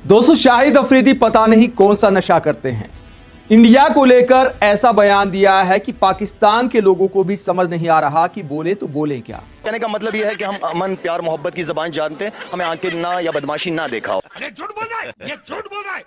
दोस्तों, शाहिद अफरीदी पता नहीं कौन सा नशा करते हैं। इंडिया को लेकर ऐसा बयान दिया है कि पाकिस्तान के लोगों को भी समझ नहीं आ रहा कि बोले तो बोले क्या। कहने का मतलब यह है कि हम अमन प्यार मोहब्बत की ज़बान जानते हैं, हमें आंखें ना या बदमाशी ना देखा हो। अरे झूठ बोल रहा है, ये झूठ बोल रहा है।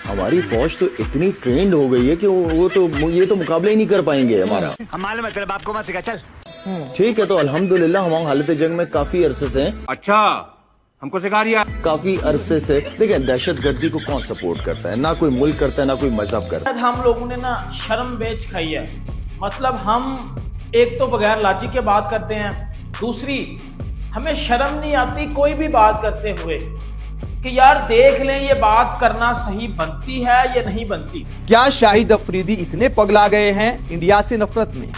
हमारी फौज तो इतनी ट्रेंड हो गई है कि वो तो ये तो मुकाबला ही नहीं कर पाएंगे हमारा। हम मालूम है, तेरे बाप को मत सिखा, चल। ठीक है, तो अल्हम्दुलिल्लाह हम हालत जंग में काफी अरसे से हैं। अच्छा, हमको सिखा रिया। काफी अरसे से देखिए, दहशतगर्दी को कौन सपोर्ट करता है? ना कोई मुल्क करता है, ना कोई मजहब करता है। हम लोगों ने ना शर्म बेच खाई है। मतलब हम एक तो बगैर लॉजिक के बात करते हैं, दूसरी हमें शर्म नहीं आती कोई भी बात करते हुए कि यार देख लें ये बात करना सही बनती है या नहीं बनती। क्या शाहिद अफरीदी इतने पगला गए हैं इंडिया से नफरत में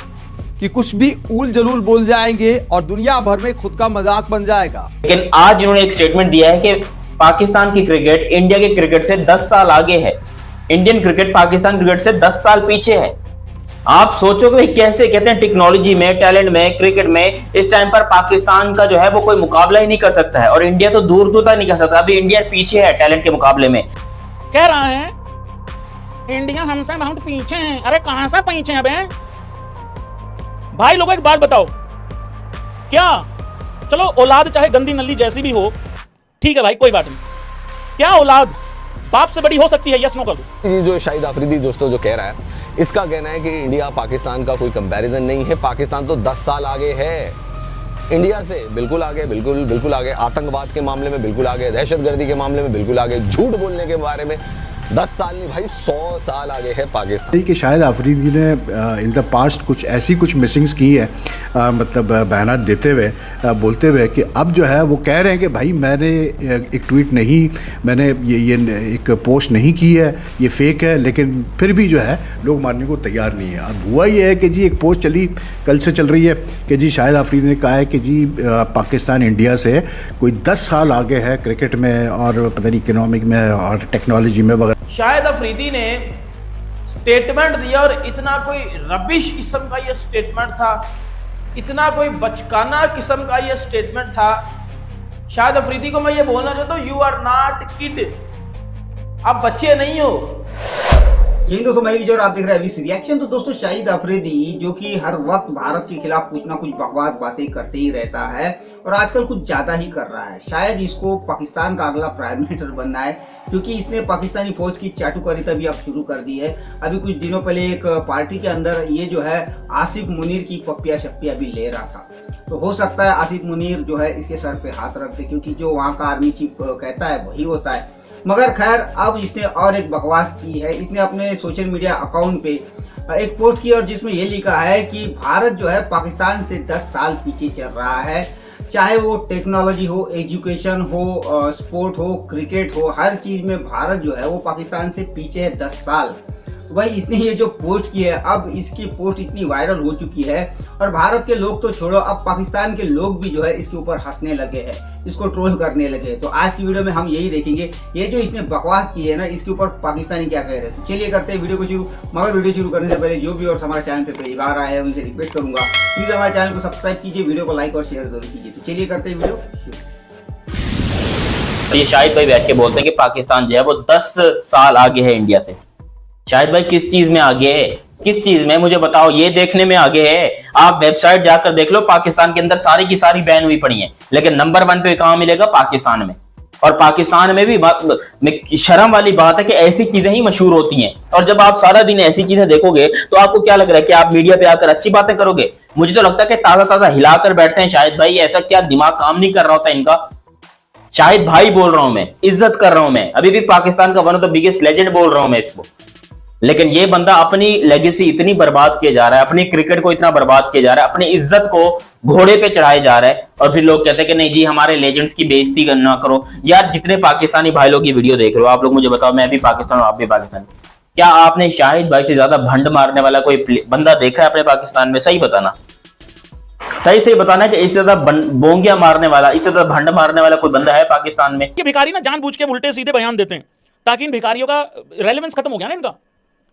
कि कुछ भी उल जलूल बोल जाएंगे और दुनिया भर में खुद का मजाक बन जाएगा? लेकिन आज इन्होंने एक स्टेटमेंट दिया है कि पाकिस्तान की क्रिकेट इंडिया के क्रिकेट से 10 साल आगे है। इंडियन क्रिकेट पाकिस्तान क्रिकेट से 10 साल पीछे है। आप सोचो कि कैसे कहते हैं टेक्नोलॉजी में, टैलेंट में, क्रिकेट में इस टाइम पर पाकिस्तान का जो है वो कोई मुकाबला ही नहीं कर सकता है, और इंडिया तो दूर दूर तक नहीं कर सकता। अभी इंडिया पीछे है टैलेंट के मुकाबले में। कह रहा है इंडिया हमसे बहुत पीछे है। अरे कहां से पीछे हैं बे भाई? लोगों एक बात बताओ, क्या चलो औलाद चाहे गंदी नल्ली जैसी भी हो, ठीक है भाई, कोई बात नहीं, क्या औलाद बाप से बड़ी हो सकती है? यस नो कर दो। ये जो शाहिद अफरीदी दोस्तों जो कह रहा है, इसका कहना है कि इंडिया पाकिस्तान का कोई कंपैरिजन नहीं है। पाकिस्तान तो 10 साल आगे है इंडिया से, बिल्कुल आगे, बिल्कुल आगे। आतंकवाद के मामले में बिल्कुल आगे, दहशतगर्दी के मामले में बिल्कुल आगे, झूठ बोलने के बारे में 10 साल नहीं भाई 100 साल आगे है पाकिस्तान। कि शायद अफरीदी ने इन द पास्ट कुछ मिसिंग्स की है, मतलब बयान देते हुए, बोलते हुए कि अब जो है वो कह रहे हैं कि भाई मैंने एक ट्वीट नहीं, मैंने ये एक पोस्ट नहीं की है, ये फेक है, लेकिन फिर भी जो है लोग मानने को तैयार नहीं है। अब हुआ ये है कि जी एक पोस्ट चली, कल से चल रही है कि जी शायद अफरीदी ने कहा है कि जी पाकिस्तान इंडिया से कोई 10 साल आगे है क्रिकेट में और पता नहीं इकोनॉमिक में और टेक्नोलॉजी में वगैरह। शाहिद अफरीदी ने स्टेटमेंट दिया और इतना कोई रबिश किस्म का ये स्टेटमेंट था, इतना कोई बचकाना किस्म का ये स्टेटमेंट था। शाहिद अफरीदी को मैं ये बोलना चाहता हूँ, यू आर नॉट किड, आप बच्चे नहीं हो। जी दोस्तों, मैं विजय और आप देख रहे हैं अभी रिएक्शन। तो दोस्तों, शाहिद अफरीदी जो कि हर वक्त भारत के खिलाफ कुछ ना कुछ बकवास बातें करते ही रहता है और आजकल कुछ ज्यादा ही कर रहा है। शायद इसको पाकिस्तान का अगला प्राइम मिनिस्टर बनना है, क्योंकि इसने पाकिस्तानी फौज की चाटुकारिता भी अब शुरू कर दी है। अभी कुछ दिनों पहले एक पार्टी के अंदर ये जो है आसिफ मुनीर की पप्पिया शप्पिया भी ले रहा था। तो हो सकता है आसिफ मुनीर जो है इसके सर पे हाथ रख दे, क्योंकि जो वहाँ का आर्मी चीफ कहता है वही होता है। मगर खैर, अब इसने और एक बकवास की है। इसने अपने सोशल मीडिया अकाउंट पे एक पोस्ट की और जिसमें ये लिखा है कि भारत जो है पाकिस्तान से 10 साल पीछे चल रहा है, चाहे वो टेक्नोलॉजी हो, एजुकेशन हो, स्पोर्ट हो, क्रिकेट हो, हर चीज में भारत जो है वो पाकिस्तान से पीछे है 10 साल। तो भाई इसने ये जो पोस्ट की है, अब इसकी पोस्ट इतनी वायरल हो चुकी है और भारत के लोग तो छोड़ो, अब पाकिस्तान के लोग भी जो है इसके ऊपर हंसने लगे हैं, इसको ट्रोल करने लगे हैं। तो आज की वीडियो में हम यही देखेंगे, ये जो इसने बकवास की है ना, इसके ऊपर पाकिस्तानी क्या कह रहे हैं। तो चलिए करते हैं वीडियो को शुरू। मगर वीडियो शुरू करने से पहले जो भी और हमारे चैनल पे पहली बार आए हैं उनसे रिक्वेस्ट करूंगा, प्लीज हमारे चैनल को सब्सक्राइब कीजिए, वीडियो को लाइक और शेयर जरूर कीजिए। तो चलिए करते हैं वीडियो शुरू। ये शाहिद भाई बैठ के बोलते हैं कि पाकिस्तान जो है वो 10 साल आगे है इंडिया से। शाहिद भाई किस चीज में आगे है? किस चीज में मुझे बताओ। ये देखने में आगे है, आप वेबसाइट जाकर देख लो, पाकिस्तान के अंदर सारी की सारी बैन हुई पड़ी है, लेकिन नंबर 1 पे कहां मिलेगा? पाकिस्तान में। और पाकिस्तान में भी शर्म वाली बात है कि ऐसी चीजें ही मशहूर होती हैं। और जब आप सारा दिन ऐसी चीजें देखोगे तो आपको क्या लग रहा है कि आप मीडिया पे आकर अच्छी बातें करोगे? मुझे तो लगता है कि ताजा ताजा हिलाकर बैठते हैं शाहिद भाई। ऐसा क्या दिमाग काम नहीं कर रहा होता इनका? शाहिद भाई बोल रहा हूं मैं, इज्जत कर रहा हूं मैं, अभी भी पाकिस्तान का one of the biggest legend बोल रहा हूं मैं इसको। लेकिन ये बंदा अपनी लेगेसी इतनी बर्बाद किए जा रहा है, अपनी क्रिकेट को इतना बर्बाद किया जा रहा है, अपनी इज्जत को घोड़े पे चढ़ाए जा रहा है, और फिर लोग कहते हैं कि नहीं जी हमारे लेजेंड्स की बेइज्जती ना करो। यार जितने पाकिस्तानी भाई लोग ये वीडियो देख रहे हो, आप लोग मुझे बताओ, मैं भी पाकिस्तान हूं, आप भी पाकिस्तान, क्या आपने शाहिद भाई से ज्यादा भंड मारने वाला कोई बंदा देखा है अपने पाकिस्तान में? सही बताना, सही बताना कि इससे ज्यादा बोंगिया मारने वाला, इससे ज्यादा भंड मारने वाला कोई बंदा है पाकिस्तान में? ये भिखारी ना जानबूझ के उल्टे सीधे बयान देते हैं ताकि इन भिखारियों का रेलेवेंस खत्म हो गया ना इनका।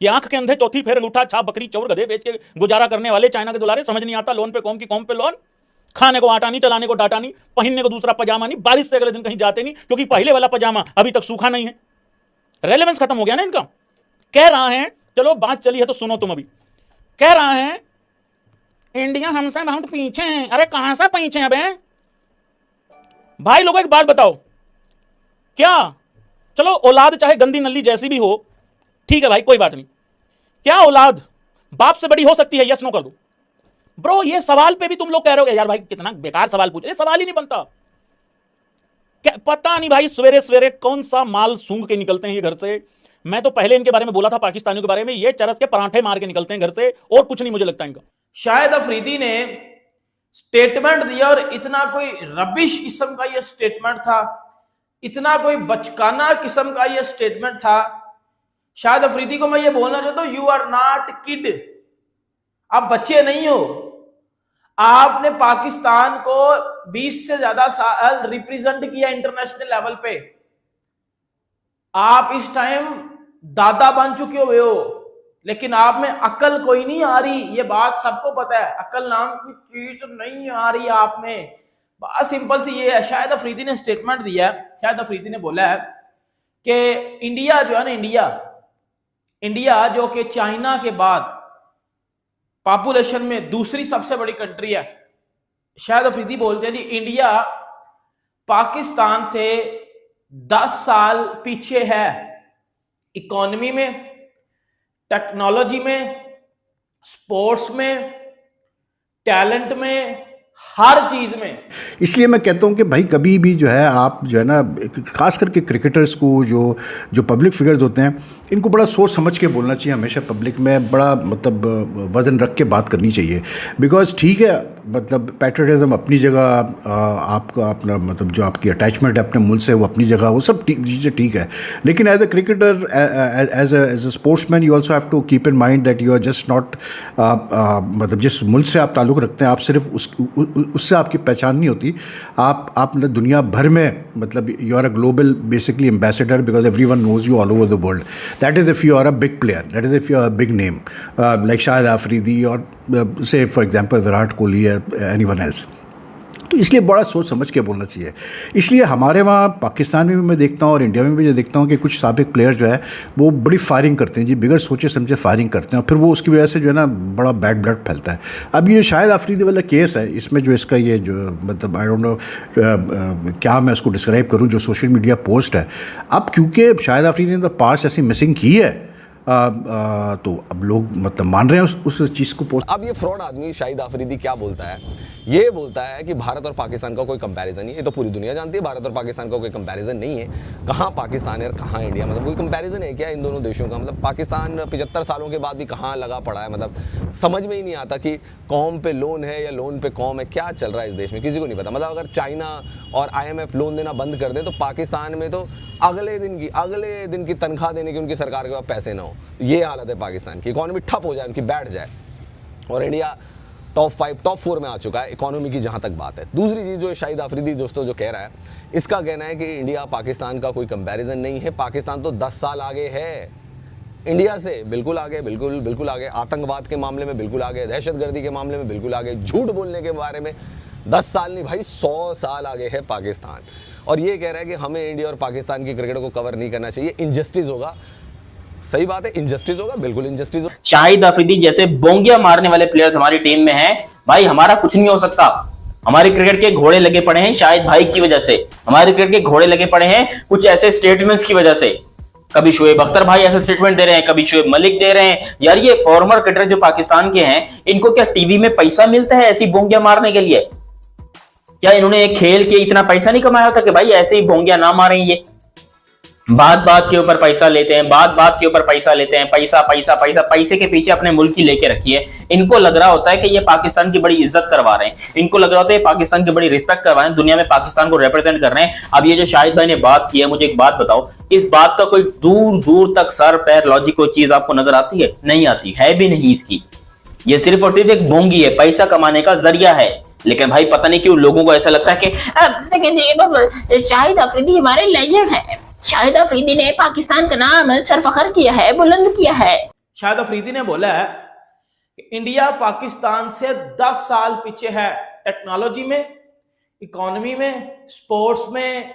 ये आंख के अंधे चौथी फेर अंगूठा छाप बकरी चौर गधे बेच के गुजारा करने वाले चाइना के दुलारे, समझ नहीं आता लोन पे कौम की कौम पे लोन, खाने को आटा नहीं, चलाने को डाटा नहीं, पहनने को दूसरा पजामा नहीं, बारिश से अगले दिन कहीं जाते नहीं क्योंकि पहले वाला पजामा अभी तक सूखा नहीं है। रेलेवेंस खत्म हो गया ना इनका। कह रहा है, चलो बात चली है तो सुनो तुम अभी, कह रहा है इंडिया हमसे बहुत पीछे है। अरे कहां से पीछे हैं अबे भाई लोगों, एक बात बताओ, क्या चलो औलाद चाहे गंदी नल्ली जैसी भी हो, ठीक है भाई कोई बात नहीं, क्या औलाद बाप से बड़ी हो सकती है? यस नो कर दो ब्रो। ये सवाल पे भी तुम लोग कह रहे हो यार भाई कितना बेकार सवाल पूछ रहे, सवाल ही नहीं बनता। क्या पता नहीं भाई सवेरे सवेरे कौन सा माल सूंघ के निकलते हैं ये घर से। मैं तो पहले इनके बारे में बोला था, पाकिस्तानियों के बारे में, ये चरस के परांठे मार के निकलते हैं घर से, और कुछ नहीं मुझे लगता इनका। शाहिद अफरीदी ने स्टेटमेंट दिया और इतना कोई रबिश किस्म का ये स्टेटमेंट था, इतना कोई बचकाना किस्म का ये स्टेटमेंट था। शाहिद अफरीदी को मैं ये बोलना चाहता हूं, यू आर नॉट किड, आप बच्चे नहीं हो। आपने पाकिस्तान को 20 से ज्यादा साल रिप्रेजेंट किया इंटरनेशनल लेवल पे। आप इस टाइम दादा बन चुके हुए हो, लेकिन आप में अकल कोई नहीं आ रही, ये बात सबको पता है। अकल नाम की चीज नहीं आ रही आप में। बात सिंपल सी ये है, शाहिद अफरीदी ने स्टेटमेंट दिया है। शाहिद अफरीदी ने बोला है कि इंडिया जो है ना, इंडिया जो कि चाइना के बाद पॉपुलेशन में दूसरी सबसे बड़ी कंट्री है। शाहिद अफरीदी बोलते हैं जी इंडिया पाकिस्तान से 10 साल पीछे है, इकोनॉमी में, टेक्नोलॉजी में, स्पोर्ट्स में, टैलेंट में, हर चीज में। इसलिए मैं कहता हूँ कि भाई कभी भी जो है आप जो है ना, खास करके क्रिकेटर्स को, जो पब्लिक फिगर्स होते हैं, इनको बड़ा सोच समझ के बोलना चाहिए हमेशा। पब्लिक में बड़ा मतलब वज़न रख के बात करनी चाहिए। बिकॉज ठीक है, मतलब पैट्रियटिज्म अपनी जगह, आपका अपना मतलब जो आपकी अटैचमेंट है अपने मुल्क से वो अपनी जगह, वो सब चीज़ें ठीक है। लेकिन as a cricketer, as a sportsman, you also have to keep in mind that you are just not, मतलब जिस मुल्क से आप ताल्लुक़ रखते हैं, आप सिर्फ उससे आपकी पहचान नहीं होती। आप दुनिया भर में, मतलब you are a global basically ambassador, because everyone knows you all over the world. That is if you are a big player, that is if you are a big name, like Shahid Afridi और so for example Virat Kohli या anyone else. तो इसलिए बड़ा सोच समझ के बोलना चाहिए। इसलिए हमारे वहाँ पाकिस्तान में भी मैं देखता हूँ और इंडिया में भी मैं देखता हूँ कि कुछ साबिक प्लेयर जो है वो बड़ी फायरिंग करते हैं जी, बिगड़ सोचे समझे फायरिंग करते हैं, और फिर वो उसकी वजह से जो है ना बड़ा बैड ब्लड फैलता है। अब ये शाहिद आफरीदी वाला केस है, इसमें जो इसका ये जो मतलब आई डोंट नो क्या मैं उसको डिस्क्राइब करूँ, जो सोशल मीडिया पोस्ट है, अब क्योंकि शाहिद आफरीदी ने पास ऐसी मिसिंग की है, तो अब लोग मतलब मान रहे हैं उस चीज़ को पोस्ट। अब ये फ्रॉड आदमी शाहिद आफरीदी क्या बोलता है? ये बोलता है कि भारत और पाकिस्तान का कोई कंपैरिजन नहीं है। ये तो पूरी दुनिया जानती है भारत और पाकिस्तान का कोई कंपैरिजन नहीं है। कहाँ पाकिस्तान है और कहाँ इंडिया, मतलब कोई कंपैरिजन है क्या इन दोनों देशों का? मतलब पाकिस्तान 75 सालों के बाद भी कहाँ लगा पड़ा है, मतलब समझ में ही नहीं आता कि कौम पे लोन है या लोन पे कौम है, क्या चल रहा है इस देश में किसी को नहीं पता। मतलब अगर चाइना और IMF लोन देना बंद कर दे तो पाकिस्तान में तो अगले दिन की तनख्वाह देने की उनकी सरकार के पास पैसे ना हो, ये हालत है पाकिस्तान की। इकॉनमी ठप हो जाए, उनकी बैठ जाए, और इंडिया टॉप 5 टॉप 4 में आ चुका है इकोनॉमी की जहाँ तक बात है। दूसरी चीज़ जो शाहिद आफरीदी दोस्तों जो कह रहा है, इसका कहना है कि इंडिया पाकिस्तान का कोई कंपैरिजन नहीं है, पाकिस्तान तो 10 साल आगे है इंडिया से, बिल्कुल आगे, बिल्कुल आगे। आतंकवाद के मामले में बिल्कुल आगे, दहशतगर्दी के मामले में बिल्कुल आगे, झूठ बोलने के बारे में 10 साल नहीं भाई 100 साल आगे है पाकिस्तान। और ये कह रहा है कि हमें इंडिया और पाकिस्तान की क्रिकेट को कवर नहीं करना चाहिए, इनजस्टिस होगा। सही बात है, इनजस्टिस होगा, बिल्कुल इनजस्टिस होगा। शाहिद अफरीदी जैसे बोंगिया मारने वाले प्लेयर्स हमारी टीम में हैं, भाई हमारा कुछ नहीं हो सकता। हमारे क्रिकेट के घोड़े लगे पड़े हैं शाहिद भाई की वजह से, हमारे क्रिकेट के घोड़े लगे पड़े हैं कुछ ऐसे स्टेटमेंट्स की वजह से। कभी शोएब अख्तर भाई ऐसे स्टेटमेंट दे रहे हैं, कभी शोएब मलिक दे रहे हैं। यार ये फॉर्मर क्रिकेटर जो पाकिस्तान के हैं, इनको क्या टीवी में पैसा मिलता है ऐसी बोंगिया मारने के लिए? क्या इन्होंने एक खेल के इतना पैसा नहीं कमाया होता कि भाई ऐसे ही बोंगिया ना मारें? ये बात के ऊपर पैसा लेते हैं, बात के ऊपर पैसा लेते हैं, पैसे के पीछे अपने मुल्क की लेके रखी है। इनको लग रहा होता है कि ये पाकिस्तान की बड़ी इज्जत करवा रहे हैं, इनको लग रहा होता है ये पाकिस्तान की बड़ी रिस्पेक्ट करवा रहे हैं, दुनिया में पाकिस्तान को रिप्रेजेंट कर रहे हैं। अब ये जो शाहिद भाई ने बात की है, मुझे एक बात बताओ, इस बात का कोई दूर तक सर पैर लॉजिक कोई चीज आपको नजर आती है? नहीं आती है भी नहीं इसकी। ये सिर्फ और सिर्फ एक भोंगी है, पैसा कमाने का जरिया है। लेकिन भाई पता नहीं क्यों लोगों को ऐसा लगता है कि शाहिद अफरीदी हमारे लेजेंड है, शाहिद अफरीदी ने पाकिस्तान का नाम सरफखर किया है, बुलंद किया है। शाहिद अफरीदी ने बोला है कि इंडिया पाकिस्तान से 10 साल पीछे है, टेक्नोलॉजी में, इकोनॉमी में, स्पोर्ट्स में,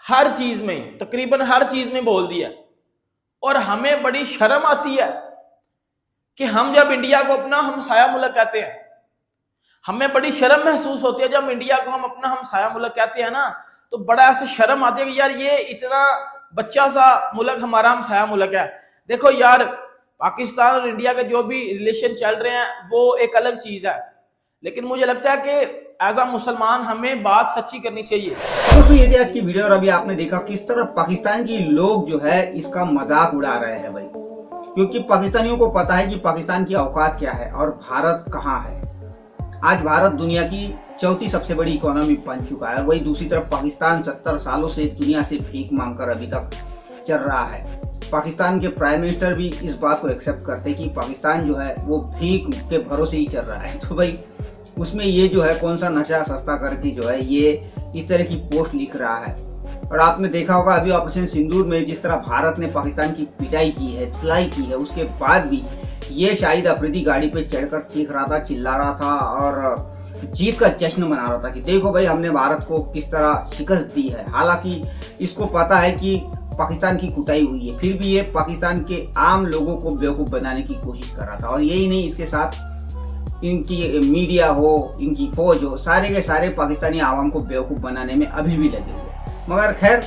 हर चीज में, तकरीबन हर चीज में बोल दिया। और हमें बड़ी शर्म आती है कि हम जब इंडिया को अपना हमसाया मुल्क कहते हैं, हमें बड़ी शर्म महसूस होती है जब इंडिया को हम अपना हमसाया मुल्क कहते हैं ना, तो बड़ा ऐसे शर्म आती है कि यार ये इतना बच्चा सा मुल्क हमारा हमसाया मुल्क है। देखो यार, पाकिस्तान और इंडिया के जो भी रिलेशन चल रहे हैं वो एक अलग चीज है, लेकिन मुझे लगता है कि एज अ मुसलमान हमें बात सच्ची करनी चाहिए। दोस्तों ये थी आज की वीडियो और अभी आपने देखा किस तरह पाकिस्तान की लोग जो है इसका मजाक उड़ा रहे हैं भाई, क्योंकि पाकिस्तानियों को पता है कि पाकिस्तान की औकात क्या है और भारत कहाँ है। आज भारत दुनिया की चौथी सबसे बड़ी इकोनॉमी बन चुका है और वही दूसरी तरफ पाकिस्तान 70 सालों से दुनिया से भीख मांगकर अभी तक चल रहा है। पाकिस्तान के प्राइम मिनिस्टर भी इस बात को एक्सेप्ट करते कि पाकिस्तान जो है वो भीख के भरोसे ही चल रहा है। तो भाई उसमें ये जो है कौन सा नशा सस्ता करके जो है ये इस तरह की पोस्ट लिख रहा है। और आपने देखा होगा अभी ऑपरेशन सिंदूर में जिस तरह भारत ने पाकिस्तान की पिटाई की है, धुलाई की है, उसके बाद भी ये शाहिद अफरीदी गाड़ी पे चढ़कर चीख रहा था, चिल्ला रहा था और जीत का जश्न मना रहा था कि देखो भाई हमने भारत को किस तरह शिकस्त दी है। हालांकि इसको पता है कि पाकिस्तान की कुटाई हुई है, फिर भी ये पाकिस्तान के आम लोगों को बेवकूफ़ बनाने की कोशिश कर रहा था। और यही नहीं, इसके साथ इनकी मीडिया हो, इनकी फौज हो, सारे के सारे पाकिस्तानी आवाम को बेवकूफ़ बनाने में अभी भी लगे हुए हैं। मगर खैर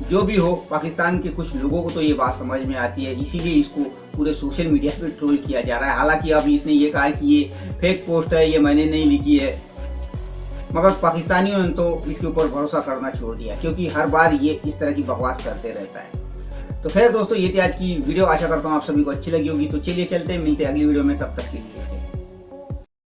जो भी हो, पाकिस्तान के कुछ लोगों को तो ये बात समझ में आती है, इसीलिए इसको पूरे सोशल मीडिया पे ट्रोल किया जा रहा है। हालांकि अब इसने ये कहा कि ये फेक पोस्ट है, ये मैंने नहीं लिखी है, मगर पाकिस्तानियों ने तो इसके ऊपर भरोसा करना छोड़ दिया क्योंकि हर बार ये इस तरह की बकवास करते रहता है। तो खैर दोस्तों ये थी आज की वीडियो, आशा करता हूँ आप सभी को अच्छी लगी होगी। तो चलिए चलते हैं, मिलते हैं अगली वीडियो में, तब तक के लिए।